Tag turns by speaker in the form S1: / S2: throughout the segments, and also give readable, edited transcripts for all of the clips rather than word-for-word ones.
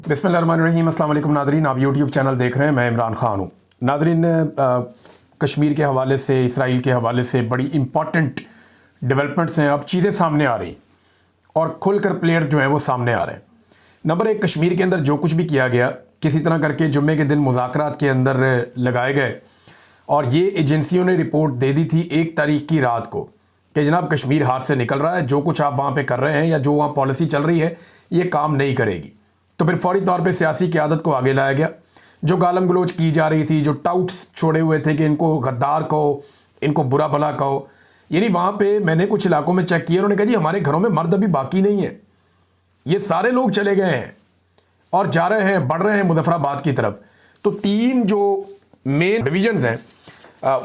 S1: बिस्मिल्लाहिर्रहमानिर्रहीम। अस्सलाम वालेकुम नादरीन, आप यूट्यूब चैनल देख रहे हैं। मैं इमरान ख़ान हूँ। नादरीन, कश्मीर के हवाले से, इसराइल के हवाले से बड़ी इंपॉर्टेंट डेवलपमेंट्स हैं। अब चीज़ें सामने आ रही और खुलकर प्लेयर्स जो हैं वो सामने आ रहे हैं। नंबर एक, कश्मीर के अंदर जो कुछ भी किया गया किसी तरह करके जुम्मे के दिन मुज़ाकरात के अंदर लगाए गए और ये एजेंसियों ने रिपोर्ट दे दी थी 1 तारीख की रात को कि जनाब कश्मीर हाथ से निकल रहा है, जो कुछ आप वहाँ पे कर रहे हैं या जो वहाँ पॉलिसी चल रही है ये काम नहीं करेगी। तो फिर फौरी तौर पे सियासी क़यादत को आगे लाया गया। जो गालम गलोच की जा रही थी, जो टाउट्स छोड़े हुए थे कि इनको गद्दार कहो, इनको बुरा भला कहो, यानी वहाँ पे मैंने कुछ इलाकों में चेक किया, उन्होंने कहा जी हमारे घरों में मर्द अभी बाकी नहीं है, ये सारे लोग चले गए हैं और जा रहे हैं, बढ़ रहे हैं मुजफ्फराबाद की तरफ। तो 3 जो मेन डिवीजन्स हैं,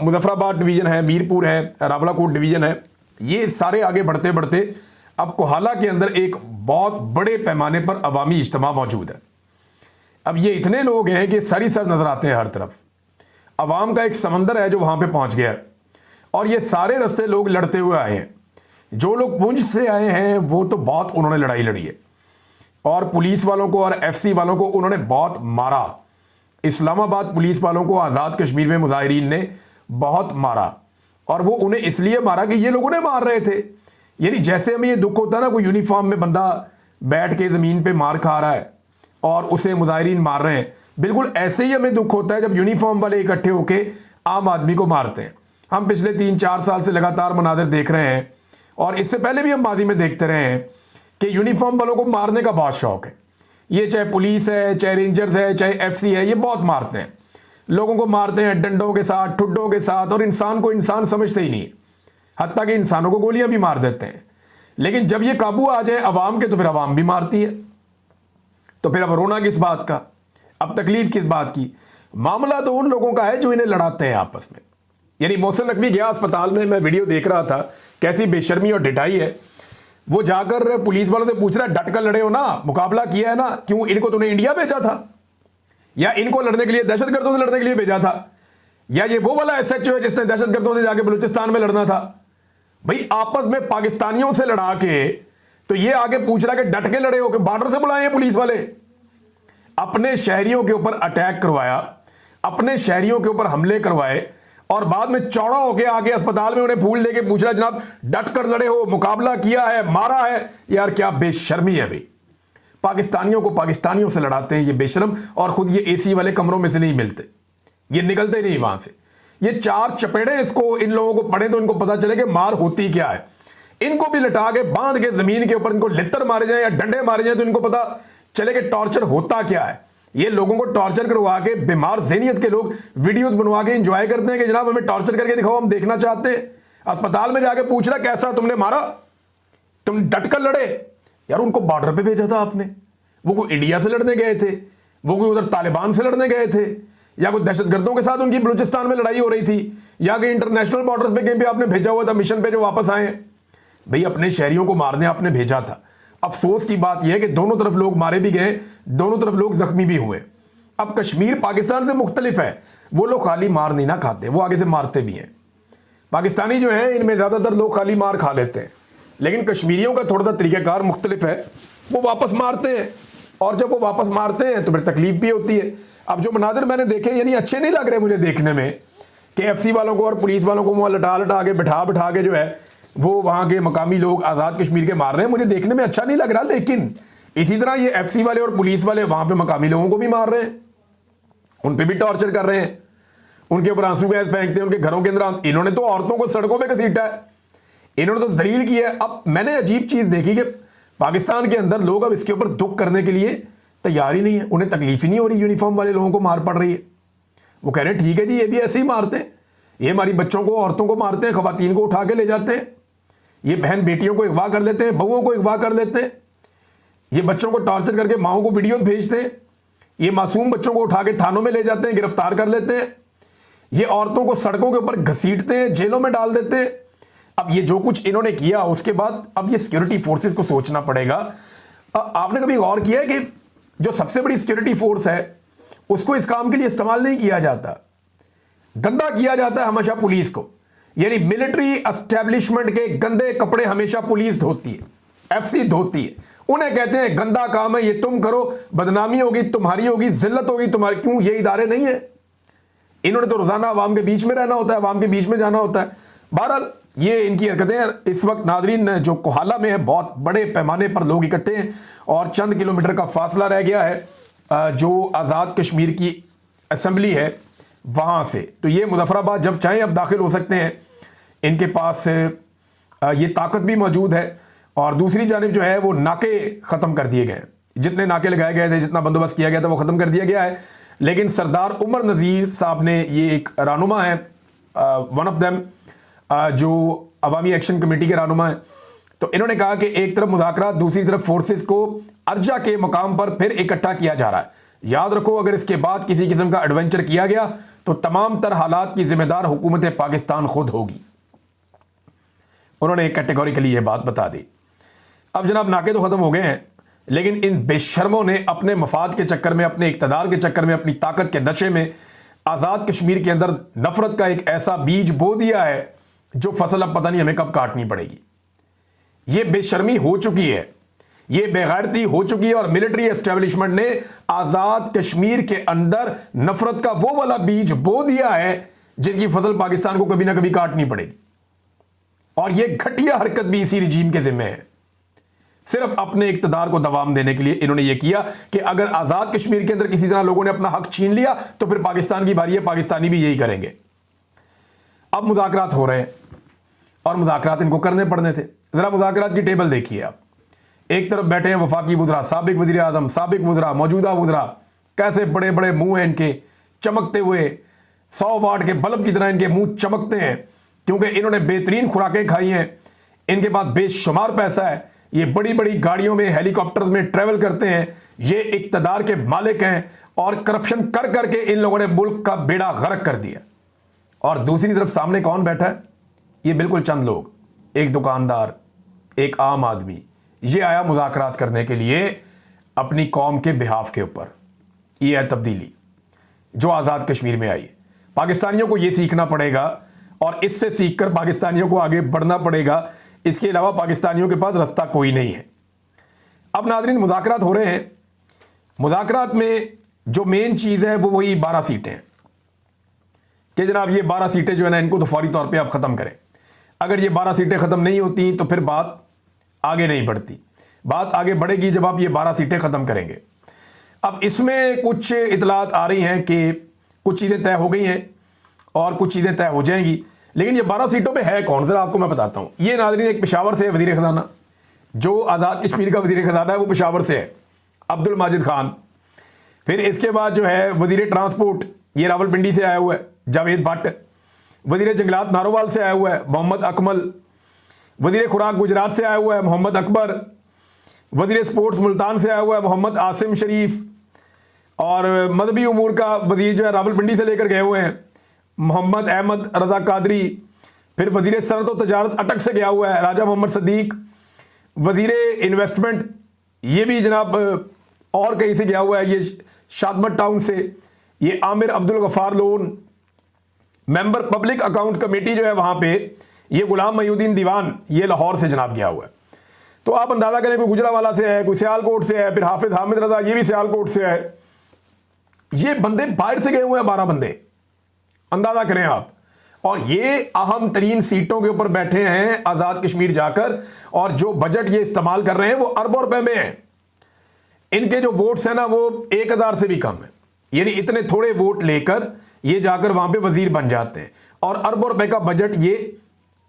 S1: मुजफ्फराबाद डिवीज़न है, मीरपुर है, रावलाकोट डिवीज़न है, ये सारे आगे बढ़ते बढ़ते अब कोहाला के अंदर एक बहुत बड़े पैमाने पर अवामी इज्तिमा मौजूद है। अब ये इतने लोग हैं कि सर ही सर नज़र आते हैं हर तरफ। अवाम का एक समंदर है जो वहाँ पे पहुँच गया है और ये सारे रास्ते लोग लड़ते हुए आए हैं। जो लोग पुंछ से आए हैं वो तो बहुत उन्होंने लड़ाई लड़ी है और पुलिस वालों को और FC वालों को उन्होंने बहुत मारा। इस्लामाबाद पुलिस वालों को आज़ाद कश्मीर में मुजाहिरीन ने बहुत मारा और वो उन्हें इसलिए मारा कि ये लोग उन्हें मार रहे थे। यानी जैसे हमें ये दुख होता है ना, कोई यूनिफॉर्म में बंदा बैठ के ज़मीन पे मार खा रहा है और उसे मुजाहिरीन मार रहे हैं, बिल्कुल ऐसे ही हमें दुख होता है जब यूनिफॉर्म वाले इकट्ठे होकर आम आदमी को मारते हैं। हम पिछले 3-4 साल से लगातार मनाजिर देख रहे हैं और इससे पहले भी हम माजी में देखते रहे हैं कि यूनिफॉर्म वालों को मारने का बहुत शौक है। ये चाहे पुलिस है, चाहे रेंजर्स है, चाहे FC है, ये बहुत मारते हैं, लोगों को मारते हैं डंडों के साथ, ठुड्डों के साथ, और इंसान को इंसान समझते ही नहीं है। हत्ता कि इंसानों को गोलियां भी मार देते हैं। लेकिन जब ये काबू आ जाए अवाम के तो फिर अवाम भी मारती है। तो फिर अब रोना किस बात का, अब तकलीफ किस बात की? मामला तो उन लोगों का है जो इन्हें लड़ाते हैं आपस में। यानी मोहसिन नकवी गया अस्पताल में, मैं वीडियो देख रहा था, कैसी बेशर्मी और ढिठाई है। वो जाकर पुलिस वालों से पूछ रहा है, डट कर लड़े हो ना, मुकाबला किया है ना, क्यों इनको तूने इंडिया भेजा था या इनको लड़ने के लिए दहशतगर्दों से लड़ने के लिए भेजा था, या ये वो वाला SHO है जिसने दहशतगर्दों से जाके बलूचिस्तान में लड़ना था? भाई आपस में पाकिस्तानियों से लड़ा के तो ये आगे पूछ रहा है कि डट के लड़े हो कि बॉर्डर से बुलाए हैं पुलिस वाले। अपने शहरियों के ऊपर अटैक करवाया, अपने शहरियों के ऊपर हमले करवाए और बाद में चौड़ा होके आके अस्पताल में उन्हें फूल देके पूछ रहा है जनाब डट कर लड़े हो, मुकाबला किया है, मारा है। यार क्या बेशर्मी है भाई। पाकिस्तानियों को पाकिस्तानियों से लड़ाते हैं ये बेशरम, और खुद ये AC वाले कमरों में से नहीं मिलते, ये निकलते नहीं वहां से। ये 4 चपेड़े इसको, इन लोगों को पड़े तो इनको पता चले कि मार होती क्या है। इनको भी लटा के बांध के जमीन के ऊपर इनको लित्तर मारे जाए या डंडे मारे जाए तो इनको पता चले कि टॉर्चर होता क्या है। ये लोगों को टॉर्चर करवा के, बीमार ज़हनियत के लोग वीडियोस बनवा के एंजॉय करते हैं कि जनाब हमें टॉर्चर करके दिखाओ, हम देखना चाहते हैं। अस्पताल में जाके पूछ रहा कैसा तुमने मारा, तुम डट कर लड़े? यार उनको बॉर्डर पे भेजा था आपने, वो कोई इंडिया से लड़ने गए थे, वो कोई उधर तालिबान से लड़ने गए थे, या कोई दहशतगर्दों के साथ उनकी बलूचिस्तान में लड़ाई हो रही थी, या कि इंटरनेशनल बॉर्डर्स पे कहीं पे आपने भेजा हुआ था मिशन पे जो वापस आए? भाई अपने शहरियों को मारने आपने भेजा था। अफसोस की बात यह है कि दोनों तरफ लोग मारे भी गए, दोनों तरफ लोग जख्मी भी हुए। अब कश्मीर पाकिस्तान से मुख्तलिफ है, वो लोग खाली मार नहीं ना खाते, वो आगे से मारते भी हैं। पाकिस्तानी जो हैं इनमें ज़्यादातर लोग खाली मार खा लेते हैं, लेकिन कश्मीरियों का थोड़ा सा तरीक़ाकार मुख्तलिफ है, वो वापस मारते हैं और जब वो वापस मारते हैं तो फिर तकलीफ भी होती है। अब जो मनाजिर मैंने देखे यानी अच्छे नहीं लग रहे मुझे देखने में कि FC वालों को और पुलिस वालों को वहाँ लटा लटा के बिठा के जो है वो वहाँ के मकामी लोग आज़ाद कश्मीर के मार रहे हैं, मुझे देखने में अच्छा नहीं लग रहा। लेकिन इसी तरह ये FC वाले और पुलिस वाले वहाँ पे मकामी लोगों को भी मार रहे हैं, उन पर भी टॉर्चर कर रहे हैं, उनके ऊपर आंसू गैस फेंकते हैं, उनके घरों के अंदर। इन्होंने तो औरतों को सड़कों पर घसीटा है, इन्होंने तो जलील किया है। अब मैंने अजीब चीज़ देखी कि पाकिस्तान के अंदर लोग अब इसके ऊपर दुख करने के लिए तैयार ही नहीं है, उन्हें तकलीफ ही नहीं हो रही यूनिफॉर्म वाले लोगों को मार पड़ रही है। वो कह रहे हैं ठीक है जी, ये भी ऐसे ही मारते हैं, ये हमारी बच्चों को, औरतों को मारते हैं, खवातीन को उठा के ले जाते हैं, ये बहन बेटियों को अगवा कर लेते हैं, बहुओं को अगवा कर लेते हैं, ये बच्चों को टॉर्चर करके माओं को वीडियोस भेजते हैं, ये मासूम बच्चों को उठा के थानों में ले जाते हैं, गिरफ्तार कर लेते हैं, ये औरतों को सड़कों के ऊपर घसीटते हैं, जेलों में डाल देते हैं। अब ये जो कुछ इन्होंने किया उसके बाद अब ये सिक्योरिटी फोर्सेस को सोचना पड़ेगा। आपने कभी गौर किया है कि जो सबसे बड़ी सिक्योरिटी फोर्स है उसको इस काम के लिए इस्तेमाल नहीं किया जाता, गंदा किया जाता है हमेशा पुलिस को। यानी मिलिट्री एस्टेब्लिशमेंट के गंदे कपड़े हमेशा पुलिस धोती है, FC धोती है, उन्हें कहते हैं गंदा काम है ये, तुम करो, बदनामी होगी तुम्हारी, होगी जिल्लत होगी तुम्हारी। क्यों? ये इदारे नहीं है। इन्होंने तो रोजाना अवाम के बीच में रहना होता है, अवाम के बीच में जाना होता है। बहरहाल ये इनकी हरकतें इस वक्त नादरीन जो कोहाला में है, बहुत बड़े पैमाने पर लोग इकट्ठे हैं और चंद किलोमीटर का फासला रह गया है जो आज़ाद कश्मीर की असम्बली है वहाँ से। तो ये मुजफ्फराबाद जब चाहें अब दाखिल हो सकते हैं, इनके पास ये ताकत भी मौजूद है। और दूसरी जानिब जो है वो नाके ख़त्म कर दिए गए, जितने नाके लगाए गए थे, जितना बंदोबस्त किया गया था वो ख़त्म कर दिया गया है। लेकिन सरदार उमर नज़ीर साहब ने, ये एक रहनुमा है, वन ऑफ देम, जो अवामी एक्शन कमेटी के रहनुमा हैं, तो इन्होंने कहा कि एक तरफ मुज़ाकरात, दूसरी तरफ फोर्सेस को अर्जा के मकाम पर फिर इकट्ठा किया जा रहा है। याद रखो, अगर इसके बाद किसी किस्म का एडवेंचर किया गया तो तमाम तर हालात की जिम्मेदार हुकूमत पाकिस्तान खुद होगी। उन्होंने कैटेगोरिकली ये बात बता दी। अब जनाब नाके तो ख़त्म हो गए हैं, लेकिन इन बेशर्मों ने अपने मफाद के चक्कर में, अपने इक़्तिदार के चक्कर में, अपनी ताकत के नशे में आज़ाद कश्मीर के अंदर नफरत का एक ऐसा बीज बो दिया है जो फसल अब पता नहीं हमें कब काटनी पड़ेगी। ये बेशर्मी हो चुकी है, ये बेगैरती हो चुकी है और मिलिट्री एस्टेब्लिशमेंट ने आज़ाद कश्मीर के अंदर नफरत का वो वाला बीज बो दिया है जिसकी फसल पाकिस्तान को कभी ना कभी काटनी पड़ेगी। और ये घटिया हरकत भी इसी रिजीम के जिम्मे है। सिर्फ अपने इक़्तिदार को दवाम देने के लिए इन्होंने ये किया कि अगर आज़ाद कश्मीर के अंदर किसी तरह लोगों ने अपना हक छीन लिया तो फिर पाकिस्तान की बारी है, पाकिस्तानी भी यही करेंगे। अब मुज़ाकरात हो रहे हैं और मुज़ाकरात इनको करने पड़ने थे। ज़रा मुज़ाकरात की टेबल देखिए आप। एक तरफ बैठे हैं वफाकी वज़रा, साबिक वज़ीर आज़म, साबिक वज़रा, मौजूदा वज़रा, कैसे बड़े बड़े मुंह हैं इनके, चमकते हुए 100 वाट के बल्ब की तरह इनके मुंह चमकते हैं क्योंकि इन्होंने बेहतरीन खुराकें खाई हैं, इनके पास बेशुमार पैसा है, ये बड़ी बड़ी गाड़ियों में, हेलीकॉप्टर्स में ट्रैवल करते हैं, ये इक़्तिदार के मालिक हैं और करप्शन कर करके इन लोगों ने मुल्क का बेड़ा गर्क कर दिया। और दूसरी तरफ सामने कौन बैठा है? ये बिल्कुल चंद लोग, एक दुकानदार, एक आम आदमी, ये आया मुज़ाकरात करने के लिए अपनी कौम के बिहाफ के ऊपर। ये है तब्दीली जो आज़ाद कश्मीर में आई है। पाकिस्तानियों को ये सीखना पड़ेगा और इससे सीखकर पाकिस्तानियों को आगे बढ़ना पड़ेगा। इसके अलावा पाकिस्तानियों के पास रास्ता कोई नहीं है। अब नाज़रीन मुज़ाकरात हो रहे हैं। मुज़ाकरात में जो मेन चीज़ है वो वही 12 सीटें हैं कि जनाब ये 12 सीटें जो है ना, इनको तो फौरी तौर पे आप ख़त्म करें। अगर ये 12 सीटें ख़त्म नहीं होती तो फिर बात आगे नहीं बढ़ती। बात आगे बढ़ेगी जब आप ये 12 सीटें ख़त्म करेंगे। अब इसमें कुछ इतलात आ रही हैं कि कुछ चीज़ें तय हो गई हैं और कुछ चीज़ें तय हो जाएंगी, लेकिन ये 12 सीटों पे है कौन, ज़रा आपको मैं बताता हूँ। ये नाज़रीन एक पेशावर से वज़ीर ख़ज़ाना, जो आज़ाद कश्मीर का वज़ीर ख़ज़ाना है वो पेशावर से है, अब्दुल माजिद खान। फिर इसके बाद जो है वज़ीर ट्रांसपोर्ट, ये रावलपिंडी से आया हुआ है, जावेद भट्ट। वज़ीर जंगलात नारोवाल से आया हुआ है, मोहम्मद अकमल। वज़ीर खुराक गुजरात से आया हुआ है, मोहम्मद अकबर। वज़ीर स्पोर्ट्स मुल्तान से आया हुआ है, मोहम्मद आसिम शरीफ। और मदबी उमूर का वज़ीर जो है रावलपिंडी से लेकर गए हुए हैं, मोहम्मद अहमद रज़ा कादरी। फिर वज़ीर सनअत व तजारत अटक से गया हुआ है, राजा मोहम्मद सदीक। वज़ीर इन्वेस्टमेंट, ये भी जनाब और कहीं से गया हुआ है, ये शादमत टाउन से। ये Aamir Abdul Ghaffar loan. Member public account committee जो है वहाँ पे, ये गुलाम मयूद्दीन दीवान, ये लाहौर से जनाब गया हुआ है। तो आप अंदाज़ा करें, कोई गुजरावाला से है, कोई सियालकोट से है, फिर हाफिज़ हामिद रज़ा, ये भी सियालकोट से है। ये बंदे बाहर से गए हुए हैं, 12 बंदे, अंदाज़ा करें आप। और ये अहम तरीन सीटों के ऊपर बैठे हैं आज़ाद कश्मीर जाकर, और जो बजट ये इस्तेमाल कर रहे हैं वो अरबों रुपए में है। इनके जो वोट्स हैं ना वो 1000 से भी कम है, यानी इतने थोड़े वोट लेकर ये जाकर वहां पे वजीर बन जाते हैं और अरबों रुपए का बजट ये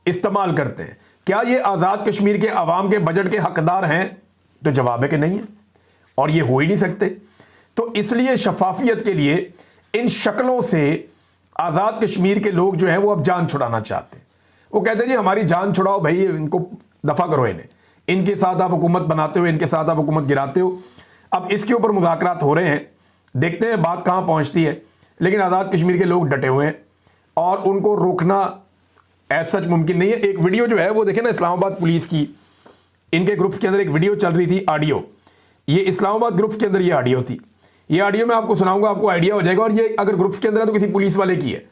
S1: इस्तेमाल करते हैं। क्या ये आज़ाद कश्मीर के अवाम के बजट के हकदार हैं? तो जवाब है कि नहीं है, और ये हो ही नहीं सकते। तो इसलिए शफाफियत के लिए इन शक्लों से आज़ाद कश्मीर के लोग जो हैं वो अब जान छुड़ाना चाहते हैं। वो कहते हैं जी हमारी जान छुड़ाओ भाई, इनको दफ़ा करो, इन्हें, इनके साथ आप हुकूमत बनाते हो, इनके साथ आप हुकूमत गिराते हो। अब इसके ऊपर मुज़ाकरात हो रहे हैं, देखते हैं बात कहाँ पहुँचती है। लेकिन आज़ाद कश्मीर के लोग डटे हुए हैं और उनको रोकना ऐसा सच मुमकिन नहीं है। एक वीडियो जो है वो देखें ना, इस्लामाबाद पुलिस की, इनके ग्रुप्स के अंदर एक वीडियो चल रही थी, ऑडियो। ये इस्लामाबाद ग्रुप्स के अंदर ये ऑडियो थी। ये ऑडियो मैं आपको सुनाऊंगा, आपको आइडिया हो जाएगा। और ये अगर ग्रुप्स के अंदर है तो किसी पुलिस वाले की है।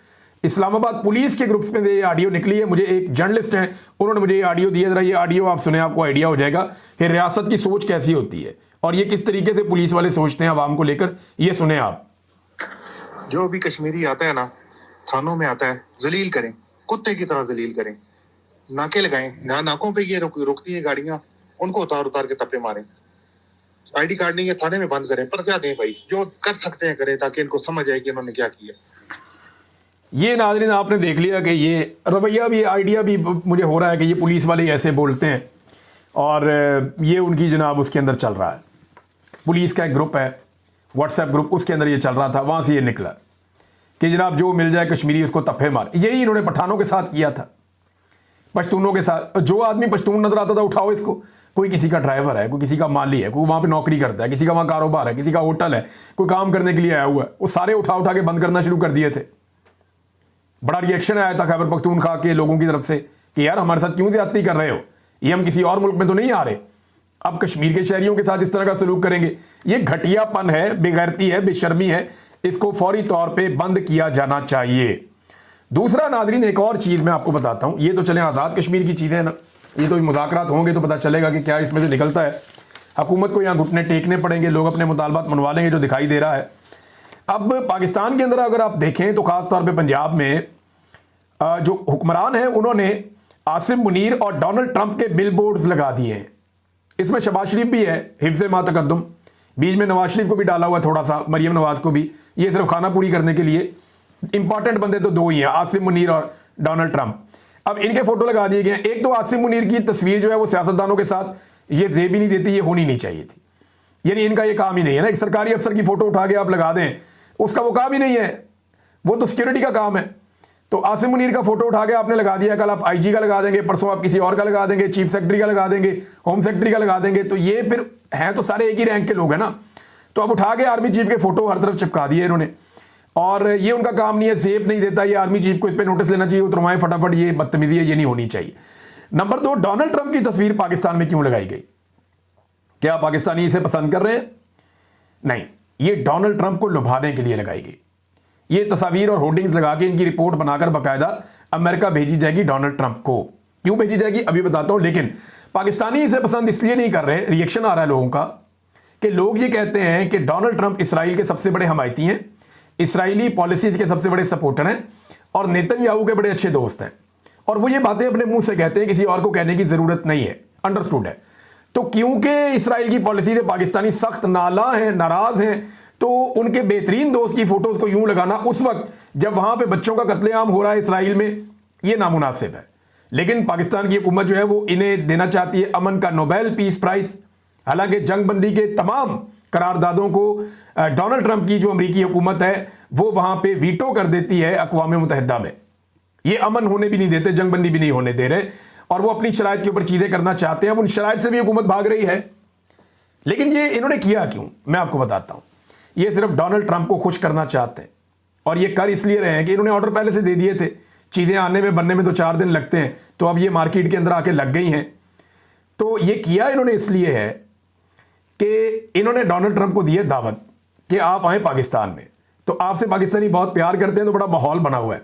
S1: इस्लामाबाद पुलिस के ग्रुप्स में ये ऑडियो निकली है। मुझे एक जर्नलिस्ट हैं, उन्होंने मुझे ये ऑडियो दिया। जरा ये ऑडियो आप सुने, आपको आइडिया हो जाएगा कि रियासत की सोच कैसी होती है और ये किस तरीके से पुलिस वाले सोचते हैं आवाम को लेकर। ये सुने आप।
S2: जो भी कश्मीरी आता है ना, थानों में आता है, जलील करें, कुत्ते की तरह जलील करें, नाके लगाएं, नाकों पे ये रुकती है गाड़ियां, उनको उतार उतार के तप्पे मारें, आईडी कार्ड नहीं है थाने में बंद करें, पर्चा दें भाई, जो कर सकते हैं करें ताकि इनको समझ आए कि इन्होंने क्या किया।
S1: ये नाज़रीन आपने देख लिया कि ये रवैया भी, आइडिया भी मुझे हो रहा है कि ये पुलिस वाले ऐसे बोलते हैं और ये उनकी जनाब उसके अंदर चल रहा है। पुलिस का एक ग्रुप है, व्हाट्सएप ग्रुप, उसके अंदर ये चल रहा था, वहाँ से ये निकला कि जनाब जो मिल जाए कश्मीरी उसको तफ़े मार। यही इन्होंने पठानों के साथ किया था, पश्तूनों के साथ। जो आदमी पश्तून नजर आता था उठाओ इसको। कोई किसी का ड्राइवर है, कोई किसी का माली है, कोई वहाँ पे नौकरी करता है, किसी का वहाँ कारोबार है, किसी का होटल है, कोई काम करने के लिए आया हुआ है, वो सारे उठा उठा के बंद करना शुरू कर दिए थे। बड़ा रिएक्शन आया था खैबर पख्तूनख्वा के लोगों की तरफ से कि यार हमारे साथ क्यों ज्यादती कर रहे हो, ये हम किसी और मुल्क में तो नहीं आ रहे, अब कश्मीर के शहरियों के साथ इस तरह का सलूक करेंगे। ये घटियापन है, बेगैरती है, बेशर्मी है, इसको फौरी तौर पर बंद किया जाना चाहिए। दूसरा नाज़रीन, एक और चीज़ मैं आपको बताता हूँ। ये तो चले आज़ाद कश्मीर की चीज़ें ना, ये तो मुज़ाकरात होंगे तो पता चलेगा कि क्या इसमें से निकलता है। हुकूमत को यहाँ घुटने टेकने पड़ेंगे, लोग अपने मुतालबात मनवा लेंगे, जो दिखाई दे रहा है। अब पाकिस्तान के अंदर अगर आप देखें तो ख़ास तौर पर पंजाब में जो हुक्मरान हैं उन्होंने आसिम मुनीर और डोनाल्ड ट्रंप के बिल बोर्ड्स लगा दिए हैं। इसमें शहबाज शरीफ भी है, हिफ्ज़ मा तकद्दुम, बीच में नवाज शरीफ को भी डाला हुआ है थोड़ा सा, मरियम नवाज को भी। ये सिर्फ खाना पूरी करने के लिए। इंपॉर्टेंट बंदे तो दो ही हैं, आसिम मुनीर और डोनाल्ड ट्रंप। अब इनके फोटो लगा दिए गए हैं। एक तो आसिम मुनीर की तस्वीर जो है वो सियासतदानों के साथ ये जेब ही नहीं देती, ये होनी नहीं चाहिए थी। यानी इनका ये काम ही नहीं है ना, एक सरकारी अफसर की फोटो उठा के आप लगा दें, उसका वो काम ही नहीं है, वो तो सिक्योरिटी का काम है। तो आसिम मुनीर का फोटो उठा के आपने लगा दिया, कल आप आईजी का लगा देंगे, परसों आप किसी और का लगा देंगे, चीफ सेक्रेटरी का लगा देंगे, होम सेक्रेटरी का लगा देंगे। तो ये फिर हैं तो सारे एक ही रैंक के लोग हैं ना। तो अब उठा के आर्मी चीफ के फोटो हर तरफ चिपका दिए इन्होंने, और ये उनका काम नहीं है, जेब नहीं देता। ये आर्मी चीफ को इस पर नोटिस लेना चाहिए, उतरवाएं फटाफट, ये बदतमीजी है, ये नहीं होनी चाहिए। नंबर 2, डोनाल्ड ट्रंप की तस्वीर पाकिस्तान में क्यों लगाई गई? क्या पाकिस्तानी इसे पसंद कर रहे हैं? नहीं, ये डोनाल्ड ट्रंप को लुभाने के लिए लगाई गई। ये तस्वीर और होर्डिंग्स लगा के इनकी रिपोर्ट बनाकर बाकायदा अमेरिका भेजी जाएगी डोनाल्ड ट्रंप को। क्यों भेजी जाएगी अभी बताता हूं, लेकिन पाकिस्तानी इसे पसंद इसलिए नहीं कर रहे, रिएक्शन आ रहा है लोगों का कि लोग ये कहते हैं कि डोनाल्ड ट्रंप इसराइल के सबसे बड़े हमायती हैं, इसराइली पॉलिसीज के सबसे बड़े सपोर्टर हैं और नेतन्याहू के बड़े अच्छे दोस्त हैं, और वो ये बातें अपने मुंह से कहते हैं, किसी और को कहने की जरूरत नहीं है। अंडरस्टूड है। तो क्योंकि इसराइल की पॉलिसी से पाकिस्तानी सख्त नाला हैं, नाराज हैं, तो उनके बेहतरीन दोस्त की फोटोज को यूं लगाना उस वक्त जब वहां पे बच्चों का कत्लेआम हो रहा है इसराइल में, ये नामुनासिब है। लेकिन पाकिस्तान की हुकूमत जो है वो इन्हें देना चाहती है अमन का नोबेल पीस प्राइज। हालांकि जंगबंदी के तमाम करारदादों को डोनाल्ड ट्रंप की जो अमरीकी हुकूमत है वो वहां पे वीटो कर देती है अक़वाम मुत्तहिदा में। ये अमन होने भी नहीं देते, जंगबंदी भी नहीं होने दे रहे, और वो अपनी शराइत के ऊपर चीजें करना चाहते हैं। अब उन शराइत से भी हुकूमत भाग रही है। लेकिन ये इन्होंने किया क्यों, मैं आपको बताता हूं। ये सिर्फ डोनाल्ड ट्रंप को खुश करना चाहते हैं, और ये कर इसलिए रहे हैं कि इन्होंने ऑर्डर पहले से दे दिए थे, चीजें आने में बनने में तो 4 दिन लगते हैं, तो अब ये मार्केट के अंदर आके लग गई हैं। तो ये किया इन्होंने इसलिए है कि इन्होंने डोनाल्ड ट्रंप को दी है दावत कि आप आए पाकिस्तान में, तो आपसे पाकिस्तानी बहुत प्यार करते हैं, तो बड़ा माहौल बना हुआ है।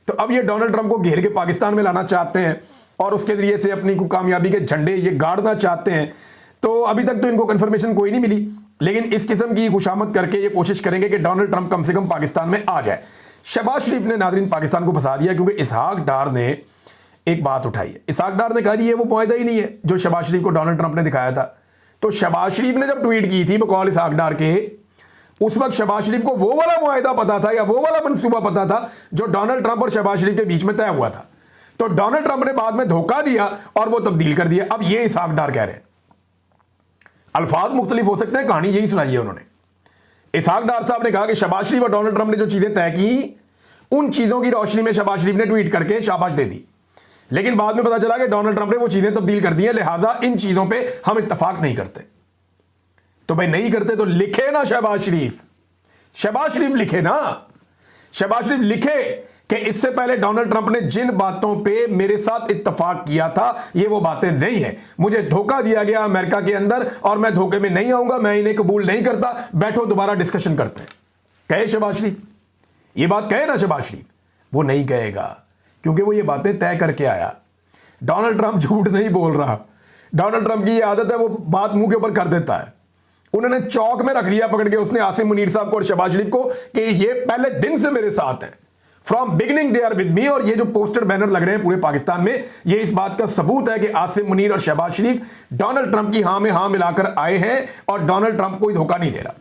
S1: तो अब ये डोनाल्ड ट्रंप को घेर के पाकिस्तान में लाना चाहते हैं और उसके जरिए से अपनी कामयाबी के झंडे ये गाड़ना चाहते हैं। तो अभी तक तो इनको कंफर्मेशन कोई नहीं मिली, लेकिन इस किस्म की खुशामद करके ये कोशिश करेंगे कि डोनाल्ड ट्रंप कम से कम पाकिस्तान में आ जाए। शहबाज शरीफ ने नाज़रीन पाकिस्तान को फंसा दिया, क्योंकि इसहाक डार ने एक बात उठाई है। इसहाक डार ने कहा ये वो मुआहदा ही नहीं है जो शहबाज शरीफ को डोनाल्ड ट्रंप ने दिखाया था। तो शहबाज शरीफ ने जब ट्वीट की थी बकौल इसहाक डार के, उस वक्त शहबाज शरीफ को वो वाला मुआहदा पता था या वो वाला मनसूबा पता था जो डोनाल्ड ट्रंप और शहबाज शरीफ के बीच में तय हुआ था। तो डोनाल्ड ट्रंप ने बाद में धोखा दिया और वो तब्दील कर दिया। अब ये इसहाक डार कह रहे हैं, अल्फाज मुख्तलिफ हो सकते हैं, कहानी यही सुनाई है उन्होंने। इसहाक डार साहब ने कहा कि शहबाज शरीफ और डोनाल्ड ट्रंप ने जो चीजें तय की, उन चीजों की रोशनी में शहबाज शरीफ ने ट्वीट करके शाबाश दे दी, लेकिन बाद में पता चला कि डोनाल्ड ट्रंप ने वो चीजें तब्दील कर दी है, लिहाजा इन चीजों पे हम इत्तफाक नहीं करते। तो भाई नहीं करते तो लिखे ना शहबाज शरीफ, शहबाज शरीफ लिखे ना, शहबाज शरीफ लिखे कि इससे पहले डोनाल्ड ट्रंप ने जिन बातों पे मेरे साथ इत्तफाक किया था ये वो बातें नहीं है, मुझे धोखा दिया गया अमेरिका के अंदर और मैं धोखे में नहीं आऊंगा, मैं इन्हें कबूल नहीं करता, बैठो दोबारा डिस्कशन करते हैं। कहे शहबाज शरीफ, ये बात कहे ना शहबाज शरीफ। वो नहीं कहेगा, क्योंकि वो ये बातें तय करके आया। डोनाल्ड ट्रंप झूठ नहीं बोल रहा। डोनाल्ड ट्रंप की ये आदत है, वो बात मुंह के ऊपर कर देता है। उन्होंने चौक में रख दिया पकड़ के उसने आसिम मुनीर साहब को और शहबाज शरीफ को कि ये पहले दिन से मेरे साथ हैं, from beginning they are with me. और ये जो पोस्टर बैनर लग रहे हैं पूरे पाकिस्तान में, ये इस बात का सबूत है कि आसिम मुनीर और शहबाज शरीफ डोनाल्ड ट्रंप की हां में हां मिलाकर आए हैं और डोनाल्ड ट्रंप कोई धोखा नहीं दे रहा।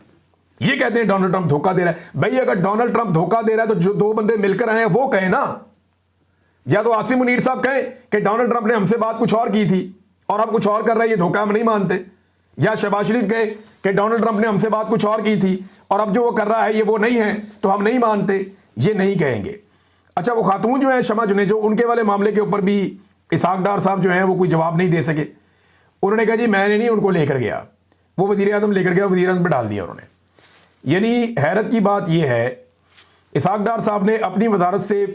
S1: ये कहते हैं डोनाल्ड ट्रंप धोखा दे रहा है। भाई अगर डोनाल्ड ट्रंप धोखा दे रहा है तो जो दो बंदे मिलकर आए हैं वो कहे ना। या तो आसिम मुनीर साहब कहें कि डोनाल्ड ट्रंप ने हमसे बात कुछ और की थी और अब कुछ और कर रहा है, ये धोखा हम नहीं मानते। या शहबाज शरीफ कहे कि डोनाल्ड ट्रंप ने हमसे बात कुछ और की थी और अब जो वो कर रहा है ये वो नहीं है, तो हम नहीं मानते। ये नहीं कहेंगे। अच्छा, वो खातून जो है शमा जुनेजो, उनके वाले मामले के ऊपर भी इसहाक डार साहब जो हैं वो कोई जवाब नहीं दे सके। उन्होंने कहा जी मैंने नहीं उनको लेकर गया, वो वज़ीर आज़म लेकर गया, वज़ीर आज़म पर डाल दिया उन्होंने। यानी हैरत की बात यह है, इसहाक डार साहब ने अपनी वजारत से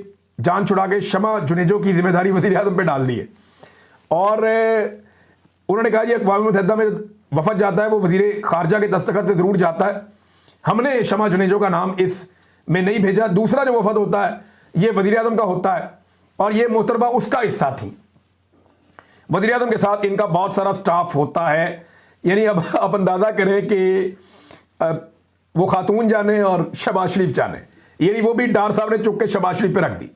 S1: जान छुड़ा के शमा जुनेजो की जिम्मेदारी वज़ीर आज़म पर डाल दी है। और उन्होंने कहा जी अक़वाम मुत्तहिदा में वफद जाता है वो वज़ीर ख़ारजा के दस्तखत से ज़रूर जाता है, हमने शमा जुनेजो का नाम इस में नहीं भेजा। दूसरा जो वफद होता है ये वज़ीर आज़म का होता है और ये मोहतरमा उसका हिस्सा थी। वज़ीर आज़म के साथ इनका बहुत सारा स्टाफ होता है। यानी अब आप अंदाज़ा करें कि वो खातून जाने और शहबाज शरीफ जाने, यानी वो भी डार साहब ने चुप के शहबाज शरीफ पे रख दी।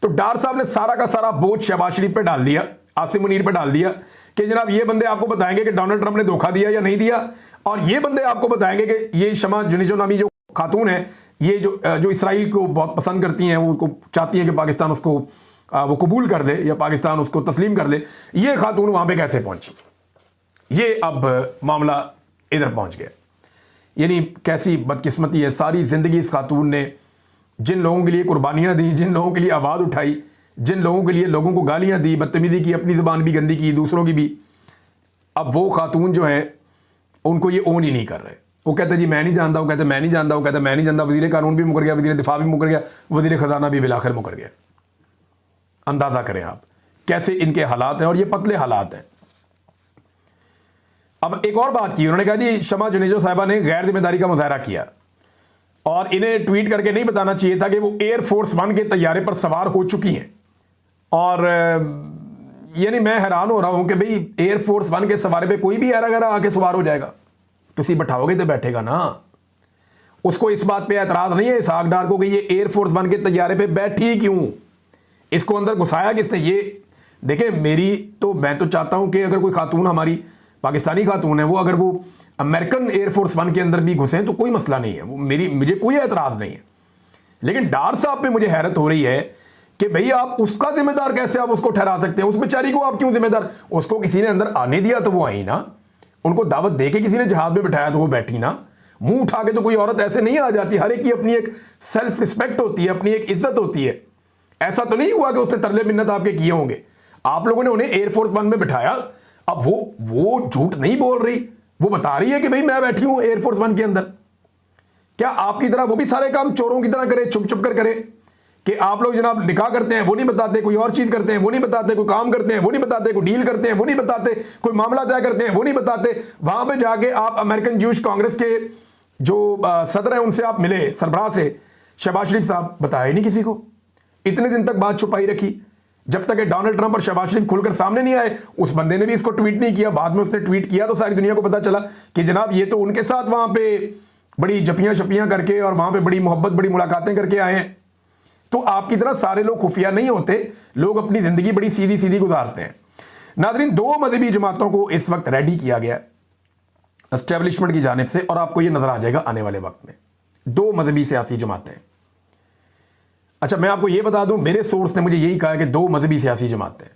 S1: तो डार साहब ने सारा का सारा बोझ शहबाज शरीफ पे डाल दिया, आसिम मुनीर पे डाल दिया कि जनाब ये बंदे आपको बताएंगे कि डोनाल्ड ट्रंप ने धोखा दिया या नहीं दिया, और ये बंदे आपको बताएंगे कि ये शमा जुनेजो नामी जो खातून है, ये जो इसराइल को बहुत पसंद करती हैं, वो उसको चाहती हैं कि पाकिस्तान उसको वो कबूल कर दे या पाकिस्तान उसको तस्लीम कर दे, ये खातून वहाँ पे कैसे पहुँची। ये अब मामला इधर पहुँच गया। यानी कैसी बदकिस्मती है। सारी ज़िंदगी इस खातून ने जिन लोगों के लिए कुर्बानियाँ दी, जिन लोगों के लिए आवाज़ उठाई, जिन लोगों के लिए लोगों को गालियाँ दी, बदतमीज़ी की, अपनी ज़ुबान भी गंदी की, दूसरों की भी, अब वो खातून जो हैं उनको ये ओन ही नहीं कर रहे। वो कहते जी मैं नहीं जानता, वो कहते मैं नहीं जानता, वो कहते मैं नहीं जानता। वज़ीर कानून भी मुकर गया, वज़ीर दिफा भी मुकर गया, वज़ीर ख़जाना भी बिलाखिर मुकर गया। अंदाज़ा करें आप कैसे इनके हालात हैं, और ये पतले हालात हैं। अब एक और बात की, उन्होंने कहा जी शमा जुनेजो साहिबा ने गैर जिम्मेदारी का मुजाहरा किया और इन्हें ट्वीट करके नहीं बताना चाहिए था कि वो एयरफोर्स वन के तैयारे पर सवार हो चुकी हैं। और यानी मैं हैरान हो रहा हूं कि भाई एयरफोर्स वन के सवारे पे कोई भी ऐरा गैरा आके सवार हो जाएगा, तुसी बैठाओगे तो बैठेगा ना। उसको इस बात पे एतराज़ नहीं है इसहाक डार को कि ये एयरफोर्स वन के तैयारे पे बैठी क्यों, इसको अंदर घुसाया किसने। ये देखें, मैं तो चाहता हूं कि अगर कोई खातून हमारी पाकिस्तानी खातून है, वो अगर वो अमेरिकन एयरफोर्स वन के अंदर भी घुसें तो कोई मसला नहीं है, वो मुझे कोई एतराज़ नहीं है। लेकिन डार साहब पे मुझे हैरत हो रही है कि भाई आप उसका जिम्मेदार कैसे आप उसको ठहरा सकते हैं। उस बेचारी को आप क्यों जिम्मेदार, उसको किसी ने अंदर आने दिया तो वो आई ना, उनको दावत दे के किसी ने जहाज में बिठाया तो वो बैठी ना। मुंह उठा के तो कोई औरत ऐसे नहीं आ जाती। हर एक की अपनी एक सेल्फ रिस्पेक्ट होती है, अपनी एक इज्जत होती है। ऐसा तो नहीं हुआ कि उसने तरले मिन्नत आपके किए होंगे, आप लोगों ने उन्हें एयरफोर्स वन में बिठाया। अब वो झूठ नहीं बोल रही, वो बता रही है कि भाई मैं बैठी हूं एयरफोर्स वन के अंदर। क्या आपकी तरह वो भी सारे काम चोरों की तरह करे, छुप छुप कर करे कि आप लोग जनाब निकाह करते हैं वो नहीं बताते, कोई और चीज करते हैं वो नहीं बताते, कोई काम करते हैं वो नहीं बताते, कोई डील करते हैं वो नहीं बताते, कोई मामला तय करते हैं वो नहीं बताते। वहां पे जाके आप अमेरिकन ज्यूश कांग्रेस के जो सदर हैं उनसे आप मिले, सरबराह से, शहबाज शरीफ साहब बताया नहीं किसी को। इतने दिन तक बात छुपाई रखी, जब तक डोनाल्ड ट्रंप और शहबाज शरीफ खुलकर सामने नहीं आए। उस बंदे ने भी इसको ट्वीट नहीं किया, बाद में उसने ट्वीट किया तो सारी दुनिया को पता चला कि जनाब ये तो उनके साथ वहां पे बड़ी जपियां शपियां करके और वहां पे बड़ी मोहब्बत, बड़ी मुलाकातें करके आए हैं। तो आपकी तरह सारे लोग खुफिया नहीं होते, लोग अपनी जिंदगी बड़ी सीधी सीधी गुजारते हैं। नाज़रीन, दो मजहबी जमातों को इस वक्त रेडी किया गया एस्टेब्लिशमेंट की जानिब से, और आपको यह नजर आ जाएगा आने वाले वक्त में। दो मजहबी सियासी जमातें। अच्छा, मैं आपको यह बता दूं, मेरे सोर्स ने मुझे यही कहा कि दो मजहबी सियासी जमातें।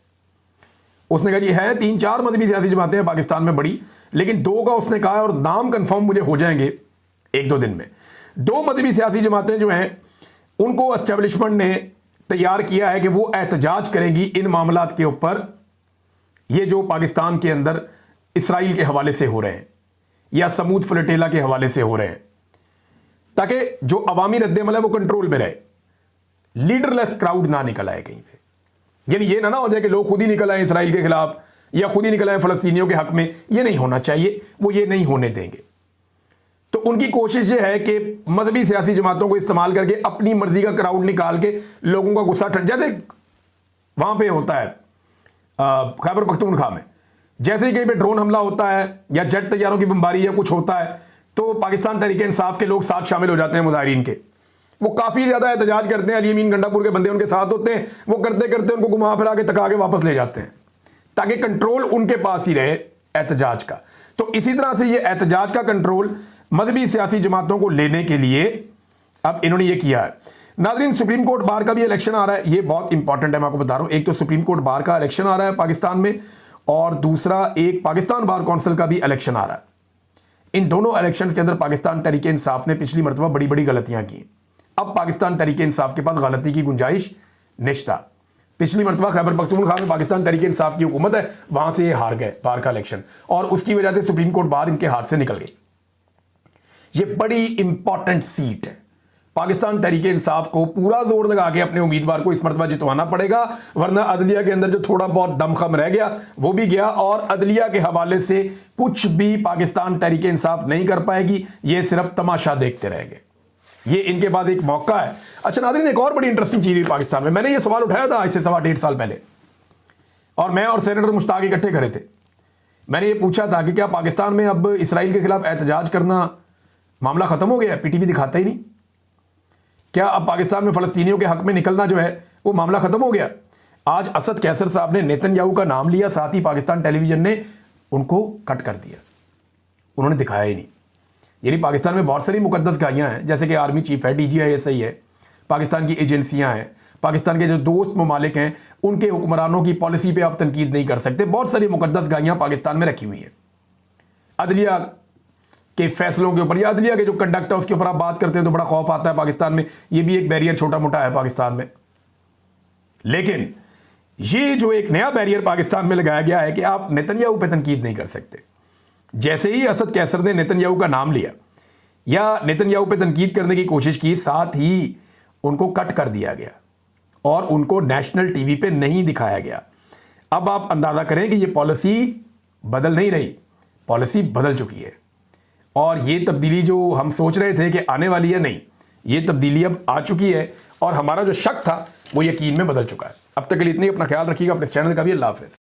S1: उसने कहा जी है 3-4 मजहबी सियासी जमातें हैं पाकिस्तान में बड़ी, लेकिन दो का उसने कहा, और नाम कंफर्म मुझे हो जाएंगे 1-2 दिन में। दो मजहबी सियासी जमातें जो हैं उनको एस्टेब्लिशमेंट ने तैयार किया है कि वो एहतजाज करेंगी इन मामलात के ऊपर, ये जो पाकिस्तान के अंदर इसराइल के हवाले से हो रहे हैं या समूद फ्लोटिला के हवाले से हो रहे हैं, ताकि जो अवामी रद्द-ए-अमल है वो कंट्रोल में रहे, लीडरलेस क्राउड ना निकल आए कहीं पे। यानी ये ना हो जाए कि लोग खुद ही निकल आए इसराइल के खिलाफ या खुद ही निकल आए फलस्तीनियों के हक में। ये नहीं होना चाहिए, वो ये नहीं होने देंगे। तो उनकी कोशिश ये है कि मजहबी सियासी जमातों को इस्तेमाल करके अपनी मर्जी का क्राउड निकाल के लोगों का गुस्सा ठंड, जैसे वहां पे होता है खैबर पख्तूनख्वा में, जैसे ही कहीं पे ड्रोन हमला होता है या जेट तैयारों की बमबारी या कुछ होता है तो पाकिस्तान तहरीक इंसाफ के लोग साथ शामिल हो जाते हैं मुजाहिरीन के। वो काफ़ी ज़्यादा एहतजाज करते हैं, अली अमीन गंडापुर के बंदे उनके साथ होते हैं, वो करते करते उनको घुमा फिरा के तका के वापस ले जाते हैं ताकि कंट्रोल उनके पास ही रहे एहतजाज का। तो इसी तरह से ये एहतजाज का कंट्रोल मजहबी सियासी जमातों को लेने के लिए अब इन्होंने ये किया है। नाज़रीन, सुप्रीम कोर्ट बार का भी इलेक्शन आ रहा है, ये बहुत इंपॉर्टेंट है, मैं आपको बता रहा हूँ। एक तो सुप्रीम कोर्ट बार का इलेक्शन आ रहा है पाकिस्तान में, और दूसरा एक पाकिस्तान बार काउंसिल का भी इलेक्शन आ रहा है। इन दोनों इलेक्शन के अंदर पाकिस्तान तहरीक इंसाफ ने पिछली मरतबा बड़ी बड़ी गलतियां की। अब पाकिस्तान तहरीक इंसाफ के पास गलती की गुंजाइश निश्ता। पिछली मरतबा खैबर पख्तूनख्वा में पाकिस्तान तहरीक इंसाफ की हुकूमत है, वहां से ये हार गए बार का इलेक्शन, और उसकी वजह से सुप्रीम कोर्ट बार इनके हाथ से निकल गई। ये बड़ी इंपॉर्टेंट सीट है। पाकिस्तान तहरीक इंसाफ को पूरा जोर लगा के अपने उम्मीदवार को इस मरतबा जितवाना पड़ेगा, वरना अदलिया के अंदर जो थोड़ा बहुत दमखम रह गया वो भी गया, और अदलिया के हवाले से कुछ भी पाकिस्तान तहरीक इंसाफ नहीं कर पाएगी। ये सिर्फ तमाशा देखते रहेंगे। ये इनके बाद एक मौका है। अच्छा नाज़रीन, एक और बड़ी इंटरेस्टिंग चीज़ हुई पाकिस्तान में। मैंने ये सवाल उठाया था आज से 1.5 साल पहले, और मैं और सेनेटर मुश्ताक इकट्ठे खड़े थे। मैंने ये पूछा था कि क्या पाकिस्तान में अब इसराइल के खिलाफ एहतजाज करना मामला ख़त्म हो गया? पीटीवी दिखाता ही नहीं। क्या अब पाकिस्तान में फ़लस्तीनियों के हक़ में निकलना जो है वो मामला ख़त्म हो गया? आज असद कैसर साहब ने नेतन्याहू का नाम लिया, साथ ही पाकिस्तान टेलीविज़न ने उनको कट कर दिया, उन्होंने दिखाया ही नहीं। यानी पाकिस्तान में बहुत सारी मुकद्दस गायें हैं, जैसे कि आर्मी चीफ है, DGISI है, पाकिस्तान की एजेंसियां हैं, पाकिस्तान के जो दोस्त ममालिक हैं उनके हुक्मरानों की पॉलिसी पे आप तनकीद नहीं कर सकते। बहुत सारी मुकद्दस गायें पाकिस्तान में रखी हुई हैं। अदलिया के फैसलों के ऊपर या अदलिया के जो कंडक्ट है उसके ऊपर आप बात करते हैं तो बड़ा खौफ आता है पाकिस्तान में। ये भी एक बैरियर छोटा मोटा है पाकिस्तान में। लेकिन ये जो एक नया बैरियर पाकिस्तान में लगाया गया है कि आप नेतन्याहू पे तनकीद नहीं कर सकते। जैसे ही असद कैसर ने नेतन्याहू का नाम लिया या नेतन्याहू पे तनकीद करने की कोशिश की, साथ ही उनको कट कर दिया गया और उनको नेशनल टीवी पे नहीं दिखाया गया। अब आप अंदाजा करें कि ये पॉलिसी बदल नहीं रही, पॉलिसी बदल चुकी है। और ये तब्दीली जो हम सोच रहे थे कि आने वाली है, नहीं, ये तब्दीली अब आ चुकी है और हमारा जो शक था वो यकीन में बदल चुका है। अब तक के लिए इतनी, अपना ख्याल रखिएगा, अपने चैनल का भी। अल्लाह हाफ़िज़।